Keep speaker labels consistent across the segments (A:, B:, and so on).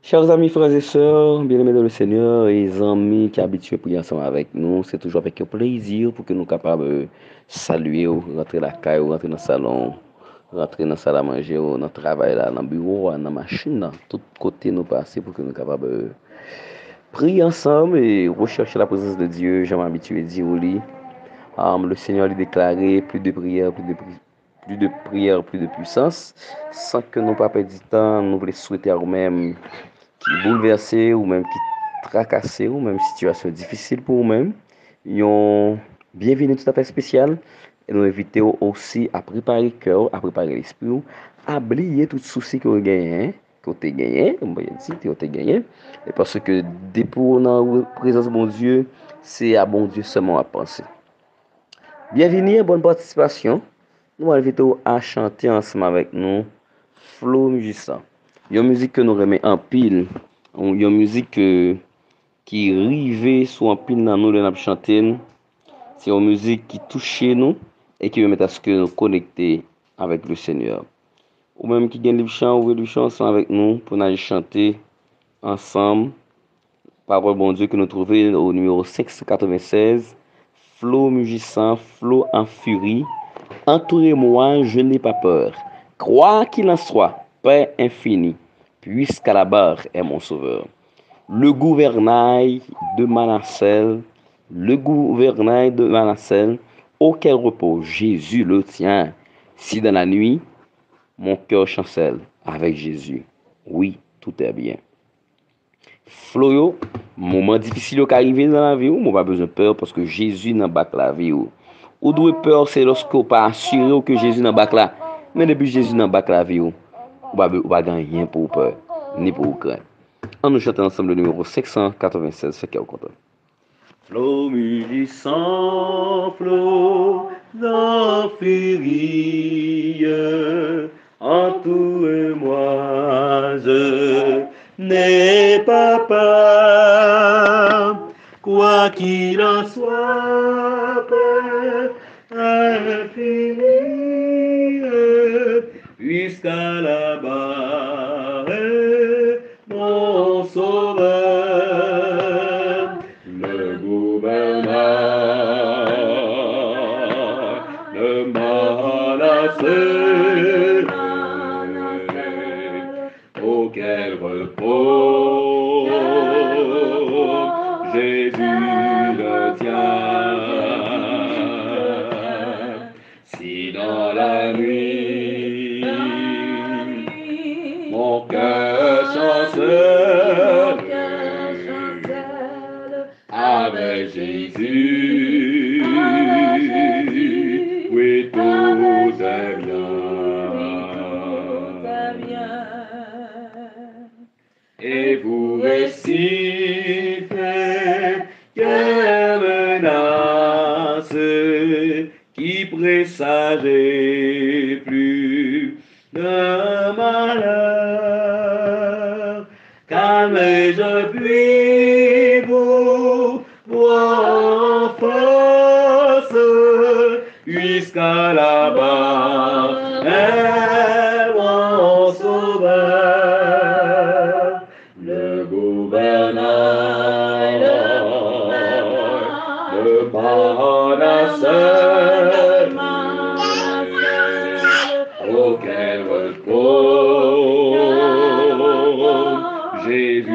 A: Chers amis, frères et sœurs, bien-aimés dans le Seigneur et amis qui habituent à prier ensemble avec nous, c'est toujours avec un plaisir pour que nous soyons capables de saluer, rentrer la caille, rentrer dans le salon, rentrer dans la salle à manger, dans le travail, là, dans le bureau, dans la machine, dans tout côté nous passer pour que nous soyons capables de prier ensemble et rechercher la présence de Dieu. J'aime habitué à dire au lit. Le Seigneur lui déclaré plus de prières, plus de prières, plus de puissance, sans que nous pas perdre du temps, nous voulons souhaiter à nous-mêmes qui bouleversé ou même qui tracassé ou même situation difficile pour vous-même. Yon bienvenue tout à fait spécial et nous invitons aussi à préparer le cœur, à préparer l'esprit, à oublier tout souci que vous gagnez, que vous avez gagné, on va dire que vous avez gagné, et parce que dès pour la présence de mon Dieu, c'est à bon Dieu seulement à penser. Bienvenue, bonne participation. Nous invitons à chanter ensemble avec nous Flow Musicien. Une musique que nous remet en pile, une musique qui rive sur un pile dans nous de chanter. C'est une musique qui touche nous et qui permet à ce que nous connecter avec le Seigneur. Ou même qui gagne le chant ou le chant ensemble avec nous pour nous chanter ensemble. Parole bon Dieu que nous trouvons au numéro 596. Flow Musicien, Flow en furie. Entourez-moi, je n'ai pas peur. Quoi qu'il en soit, paix infinie, puisqu'à la barre est mon sauveur. Le gouvernail de Manassel, le gouvernail de Manassel, auquel repose Jésus le tient. Si dans la nuit, mon cœur chancelle avec Jésus, oui, tout est bien. Floyo, moment difficile qui arrive dans la vie, on pas besoin de peur parce que Jésus n'a pas la vie. Ou doit peur, c'est lorsque vous pas assuré que Jésus n'a pas là. Mais depuis Jésus n'a pas la vie, vous pas gagner rien pour peur, ni pour craindre. On nous chante ensemble le numéro 596, fait qu'il est content. Flow musicien, flow d'infurie, entoure-moi, je n'ai pas peur, quoi qu'il en soit, peur infinie, jusqu'à la barre, mon sauveur, le gouvernail de Manassé, auquel repose Jésus le tient. Si dans la nuit mon cœur chancelle avec Jésus, oui, tout est bien. Et vous récitez quelle menace qui présageait plus de malheur. Calmez-je puis vous voir en force jusqu'à là-bas est mon sauveur, le gouvernail de Manassel, auquel repose Jésus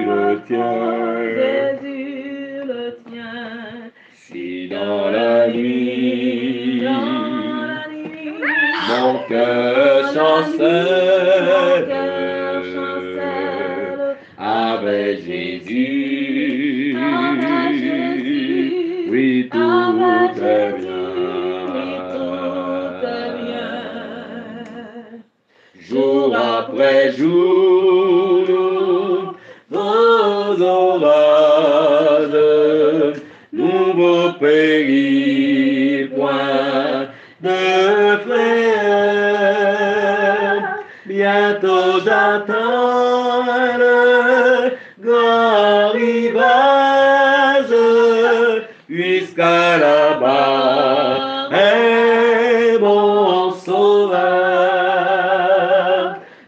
A: le tient.
B: Jésus le tient.
A: Si dans la nuit mon cœur chancelle avec Jésus, oui, tout est bien. Jour après jour, vos orages, nouveaux périls, point de frères. Bientôt j'attends le grand rivage jusqu'à là-bas est mon sauveur,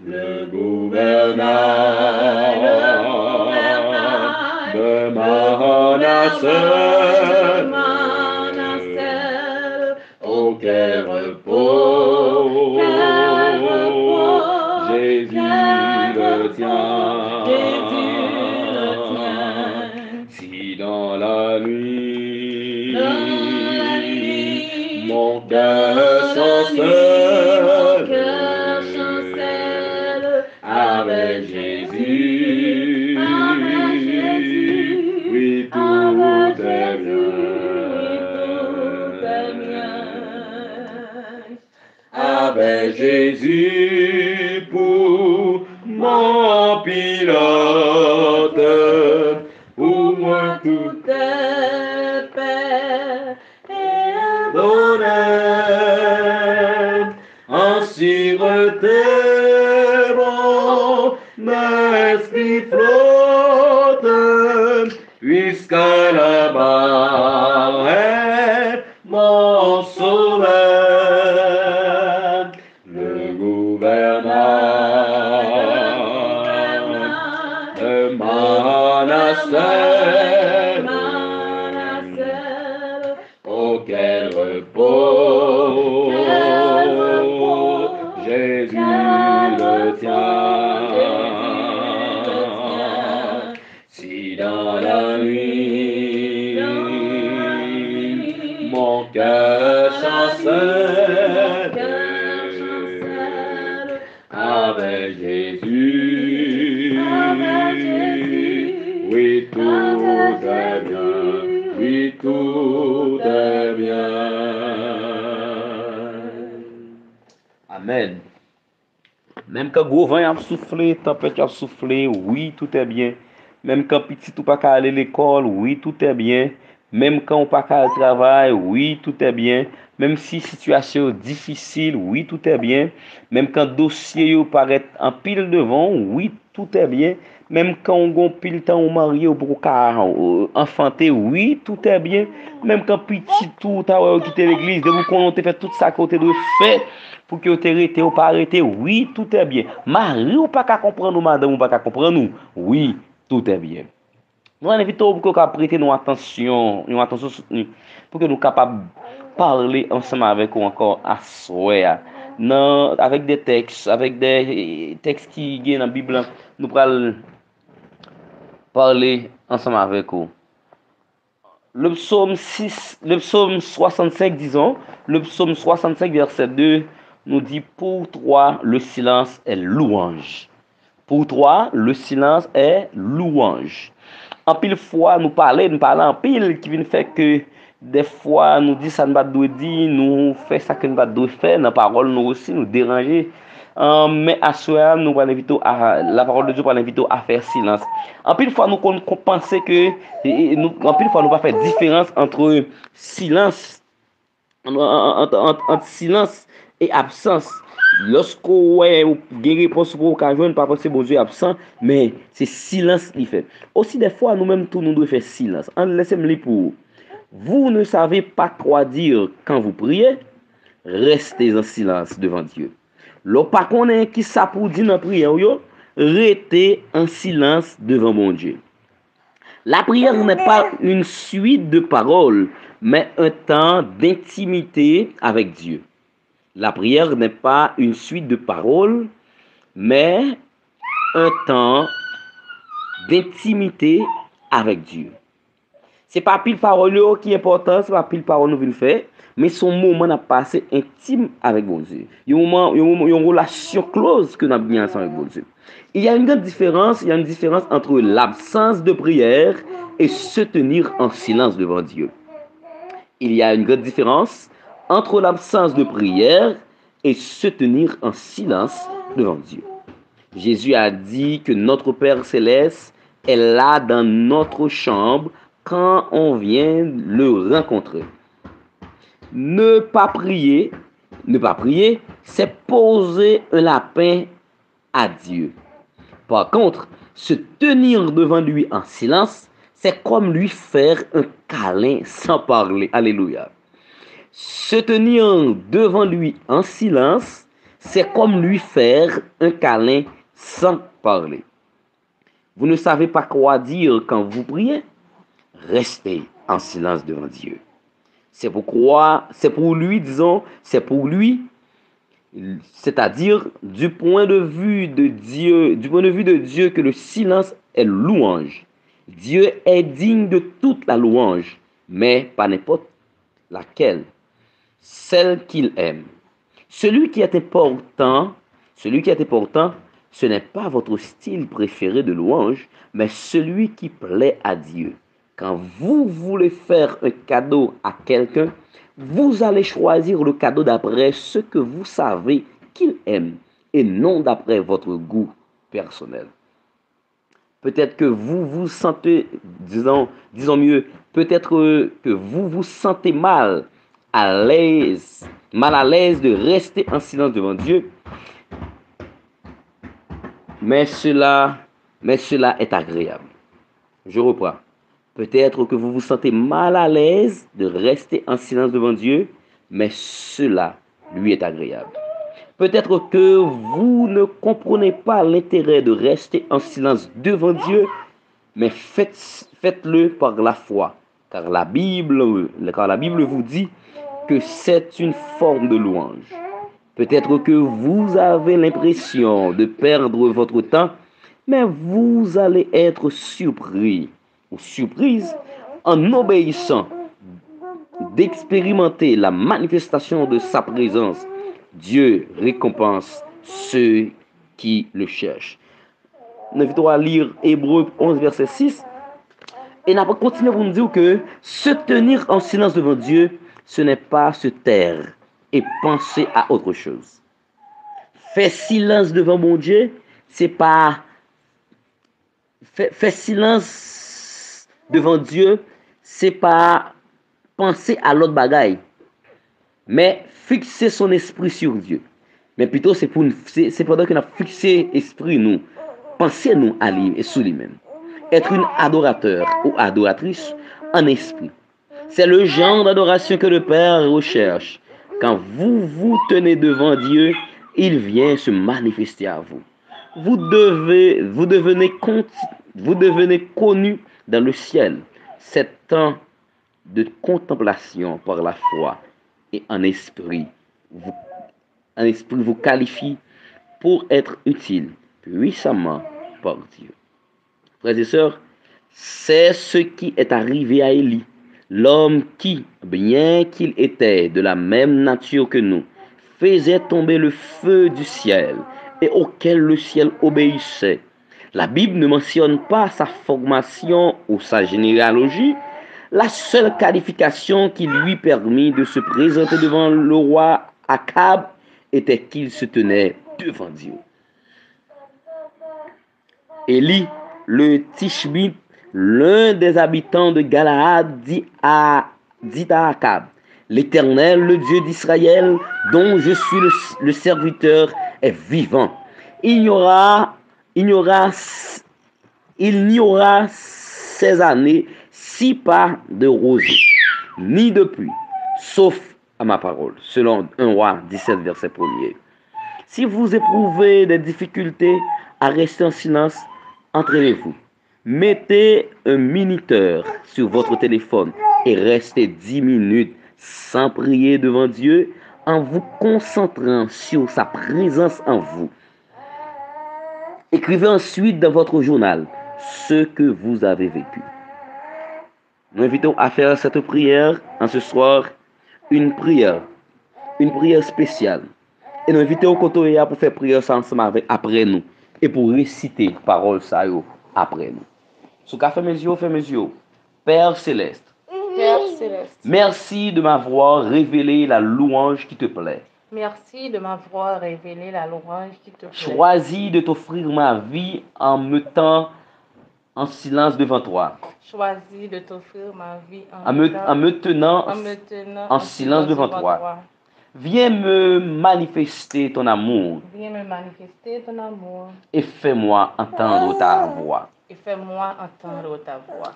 A: le gouvernail Manasseh,
B: Manasseh,
A: auquel repos, Jésus le tient. Si dans la nuit, mon cœur chancelle avec Jésus, oui, tout est bien. Avec Jésus pour mon pilote, pour moi tout est paix et bonheur. En sûreté, mon esprit flotte jusqu'à là-bas est mon sauveur. Le gouvernement de Manasseh, auquel repos Jésus le tient. Si dans la nuit mon cœur chancelle avec Jésus, oui, tout est bien, oui, tout est bien. Amen. Même quand gros vent a soufflé, tempête a soufflé, oui, tout est bien. Même quand petit ou pas qu'à aller à l'école, oui, tout est bien. Même quand on pas qu'à aller au travail, oui, tout est bien. Même si situation difficile, oui, tout est bien. Même quand dossier paraît en pile devant, oui, tout est bien. Même quand on a pile temps on marié ou pour enfanter, oui, tout est bien. Même quand petit tout a quitté l'église, de vous qu'on a fait tout ça côté de fait pour que vous arrêté ou pas arrêté, oui, tout est bien. Marie ou pas qu'à comprendre nous, madame ou pas qu'à comprendre nous, oui, tout est bien. Nous invitons pour que nous prêtions attention soutenue pour que nous capables de parler ensemble avec vous encore à soir. Non, avec des textes qui viennent dans la Bible, nous allons parler ensemble avec vous. Le psaume 65, disons, le psaume 65, verset 2, nous dit: pour toi, le silence est louange. Pour toi, le silence est louange. En pile fois, nous parlons en pile qui vient faire que des fois, nous disons ça ne va pas dire, nous faisons ça que nous ne va pas faire, dans la parole, nous aussi, nous déranger. Mais à ce moment, nous allons inviter la parole de Dieu pour l'inviter à faire silence. En pile fois, nous pensons que, en pile fois, nous pas faire différence entre silence, entre silence et absence. Lorsqu'on a une réponse pour occasion, pas penser bon Dieu absent, mais c'est silence qui fait. Aussi des fois, nous-mêmes, tous nous devons faire silence. Laissez-moi pour vous ne savez pas quoi dire quand vous priez, restez en silence devant Dieu. Lorsque pas connaît qui ça pour dire dans la prière, restez en silence devant mon Dieu. La prière n'est pas une suite de paroles, mais un temps d'intimité avec Dieu. La prière n'est pas une suite de paroles, mais un temps d'intimité avec Dieu. C'est pas pile parole qui est important, c'est pas pile parole nous venons faire, mais son moment à passer intime avec bon Dieu. Il y a une relation close que nous avons bien ensemble avec bon Dieu. Il y a une grande différence, entre l'absence de prière et se tenir en silence devant Dieu. Il y a une grande différence entre l'absence de prière et se tenir en silence devant Dieu. Jésus a dit que notre Père Céleste est là dans notre chambre quand on vient le rencontrer. Ne pas prier, c'est poser un lapin à Dieu. Par contre, se tenir devant lui en silence, c'est comme lui faire un câlin sans parler. Alléluia. Se tenir devant lui en silence, c'est comme lui faire un câlin sans parler. Vous ne savez pas quoi dire quand vous priez? rester en silence devant Dieu. C'est pour lui, c'est-à-dire du point de vue de Dieu que le silence est louange. Dieu est digne de toute la louange, mais pas n'importe laquelle, celle qu'il aime. Celui qui est important, ce n'est pas votre style préféré de louange, mais celui qui plaît à Dieu. Quand vous voulez faire un cadeau à quelqu'un, vous allez choisir le cadeau d'après ce que vous savez qu'il aime et non d'après votre goût personnel. Peut-être que vous vous sentez, disons mieux, peut-être que vous vous sentez mal à l'aise de rester en silence devant Dieu, mais cela est agréable. Je reprends. Peut-être que vous vous sentez mal à l'aise de rester en silence devant Dieu, mais cela lui est agréable. Peut-être que vous ne comprenez pas l'intérêt de rester en silence devant Dieu, mais faites-le par la foi, car la Bible vous dit que c'est une forme de louange. Peut-être que vous avez l'impression de perdre votre temps, mais vous allez être surpris ou surprise en obéissant d'expérimenter la manifestation de sa présence. Dieu récompense ceux qui le cherchent. Nous invitons à lire Hébreux 11, verset 6. Et nous continuons pour nous dire que se tenir en silence devant Dieu, ce n'est pas se taire et penser à autre chose. Faire silence devant mon Dieu, c'est pas... Faire silence devant Dieu, c'est pas penser à l'autre bagaille, mais fixer son esprit sur Dieu. Mais plutôt, c'est pendant qu'on a fixé l'esprit, nous, penser nous à lui et sous lui-même. Être une adorateur ou adoratrice en esprit. C'est le genre d'adoration que le Père recherche. Quand vous vous tenez devant Dieu, il vient se manifester à vous. Vous devenez connu dans le ciel. C'est temps de contemplation par la foi et en esprit vous qualifie pour être utile puissamment par Dieu. Frères et sœurs, c'est ce qui est arrivé à Élie, l'homme qui, bien qu'il était de la même nature que nous, faisait tomber le feu du ciel et auquel le ciel obéissait. La Bible ne mentionne pas sa formation ou sa généalogie. La seule qualification qui lui permit de se présenter devant le roi Akab était qu'il se tenait devant Dieu. Élie, le Tishbite, l'un des habitants de Galaad, dit à Akab: l'Éternel, le Dieu d'Israël, dont je suis le serviteur, est vivant. Il n'y aura ces années si pas de rosée, ni de pluie, sauf à ma parole, selon 1 Roi 17, verset 1er. Si vous éprouvez des difficultés à rester en silence, entraînez-vous. Mettez un minuteur sur votre téléphone et restez 10 minutes sans prier devant Dieu en vous concentrant sur sa présence en vous. Écrivez ensuite dans votre journal ce que vous avez vécu. Nous invitons à faire cette prière en ce soir, une prière spéciale. Et nous invitons au côté pour faire prière ensemble après nous et pour réciter parole ça après nous. Sous cas fermez mes yeux. Père céleste. Merci de m'avoir révélé la louange qui te plaît.
B: Merci de m'avoir révélé la louange qui te plaît.
A: Choisis de t'offrir ma vie en me tenant en silence devant toi.
B: Choisis de t'offrir ma vie
A: en me tenant en silence devant toi. Viens me manifester ton amour. Et fais-moi entendre ta voix.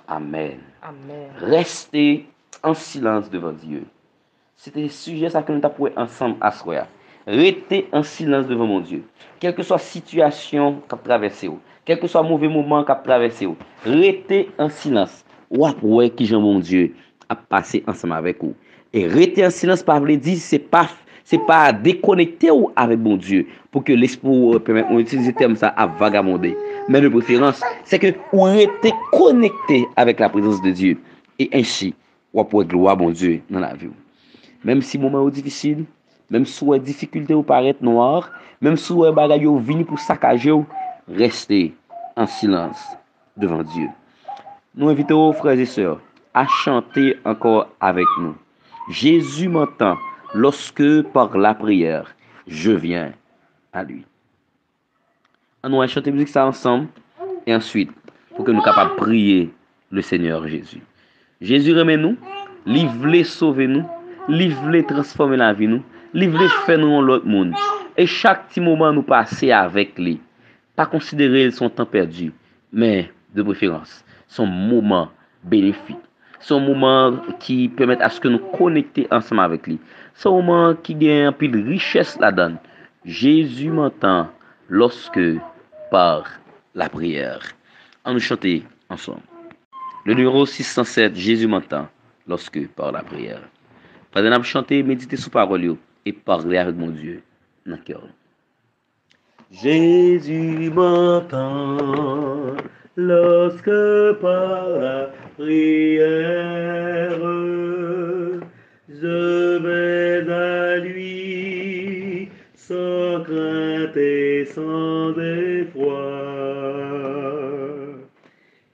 A: Amen. Restez en silence devant Dieu. C'était le sujet ça que nous avons ensemble à soir. Restez en silence devant mon Dieu. Quelle que soit la situation qu'a traversé, quel que soit le mauvais moment qu'a traversé, restez en silence. ou après qui Jean mon Dieu a passé ensemble avec vous. Et rester en silence par veut dire c'est pas déconnecter ou avec bon Dieu pour que l'esprit permette on utilise le terme ça à vagabonder. Mais de préférence, c'est que on était connecté avec la présence de Dieu et ainsi on pourrait gloire bon Dieu dans la vie. Même si moment est difficile, même si les difficultés paraissent noires, même si les bagages viennent pour saccager, restez en silence devant Dieu. Nous invitons frères et sœurs à chanter encore avec nous. Jésus m'entend lorsque par la prière, je viens à lui. On va chanter musique ça ensemble et ensuite pour que nous soyons capables de prier le Seigneur Jésus. Jésus remet nous, il veut sauver nous, il veut transformer la vie nous, il veut faire nous l'autre monde. Et chaque petit moment nous passer avec lui, pas considérer son temps perdu, mais de préférence son moment bénéfique, son moment qui permet à ce que nous connecter ensemble avec lui, son moment qui gagne un peu de richesse là-dedans. Jésus m'entend lorsque par la prière. On nous chanter ensemble. Le numéro 607, Jésus m'entend lorsque par la prière. Pendant que chanter, méditer sur parole et parler avec mon Dieu dans le cœur. Jésus m'entend lorsque par la prière je vais à lui sans crainte et sans effroi.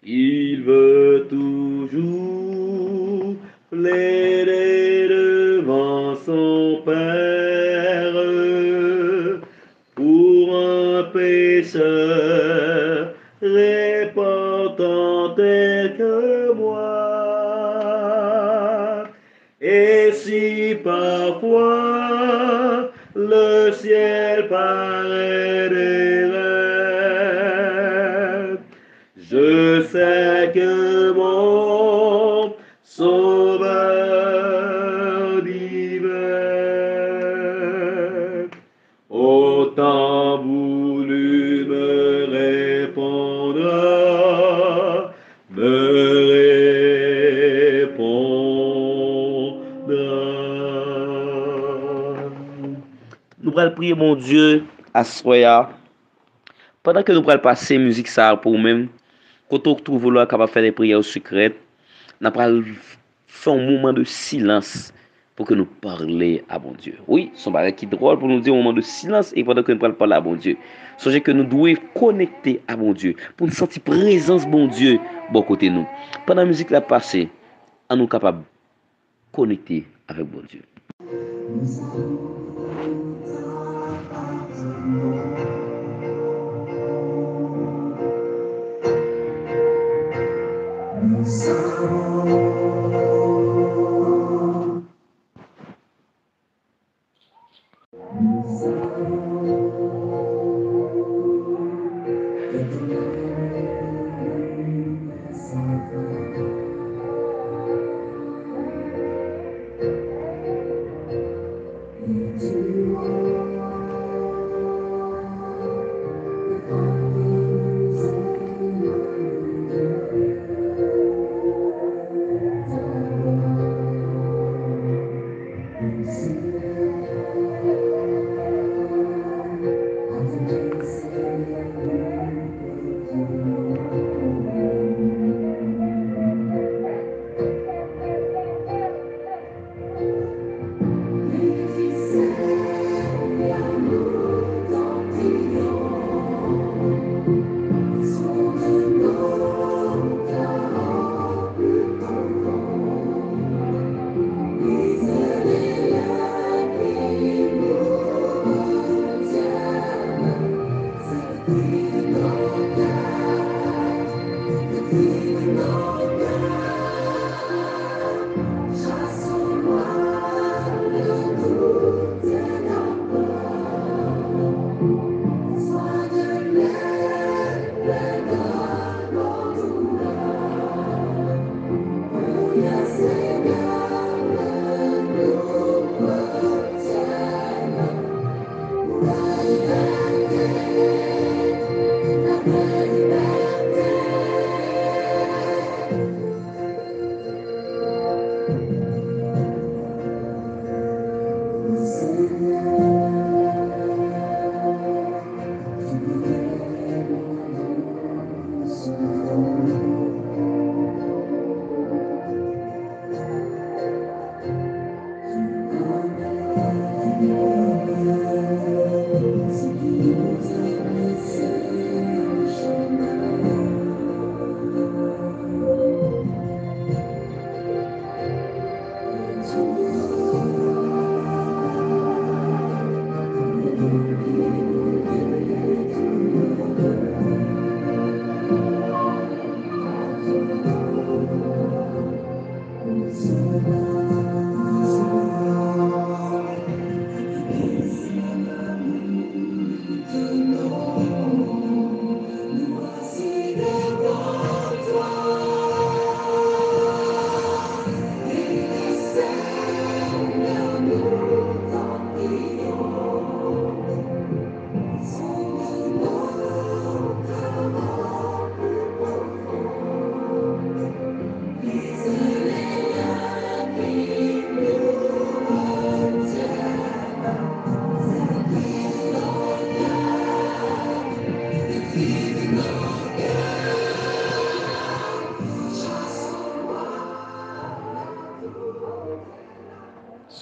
A: Il veut toujours plaider devant son Père pour un pécheur répentant tel que moi. Et si parfois le ciel paraît désert, je sais que mon Sauveur divin autant voulu me répondra, me répondra. Nous allons prier mon Dieu à soya. Pendant que nous allons passer musique ça pour nous-mêmes, quand on trouve là capable de faire des prières secrètes, nous allons faire un moment de silence pour que nous parlions à bon Dieu. Oui, c'est un bagage qui est drôle pour nous dire un moment de silence et pendant que nous parlons à bon Dieu. Songez que nous devons connecter à bon Dieu pour nous sentir présence bon Dieu bon côté nous. Pendant la musique la passée, on nous capable de connecter avec bon Dieu.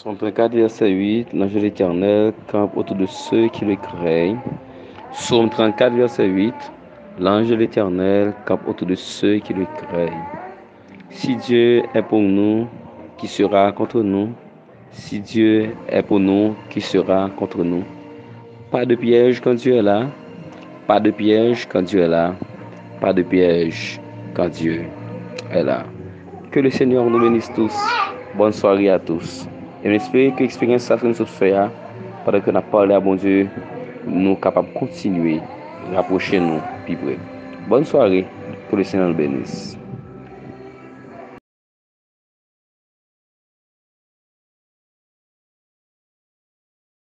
A: Psaume 34, verset 8, l'ange de l'Éternel campe autour de ceux qui le craignent. Psaume 34, verset 8, l'ange de l'Éternel campe autour de ceux qui le craignent. Si Dieu est pour nous, qui sera contre nous? Si Dieu est pour nous, qui sera contre nous? Pas de piège quand Dieu est là. Pas de piège quand Dieu est là. Pas de piège quand Dieu est là. Que le Seigneur nous bénisse tous. Bonne soirée à tous. Et j'espère que l'expérience ça nous fait pendant que nous parlé à bon Dieu, nous sommes capables de continuer, rapprocher nous, plus près. Bonne soirée. Que le Seigneur nous bénisse.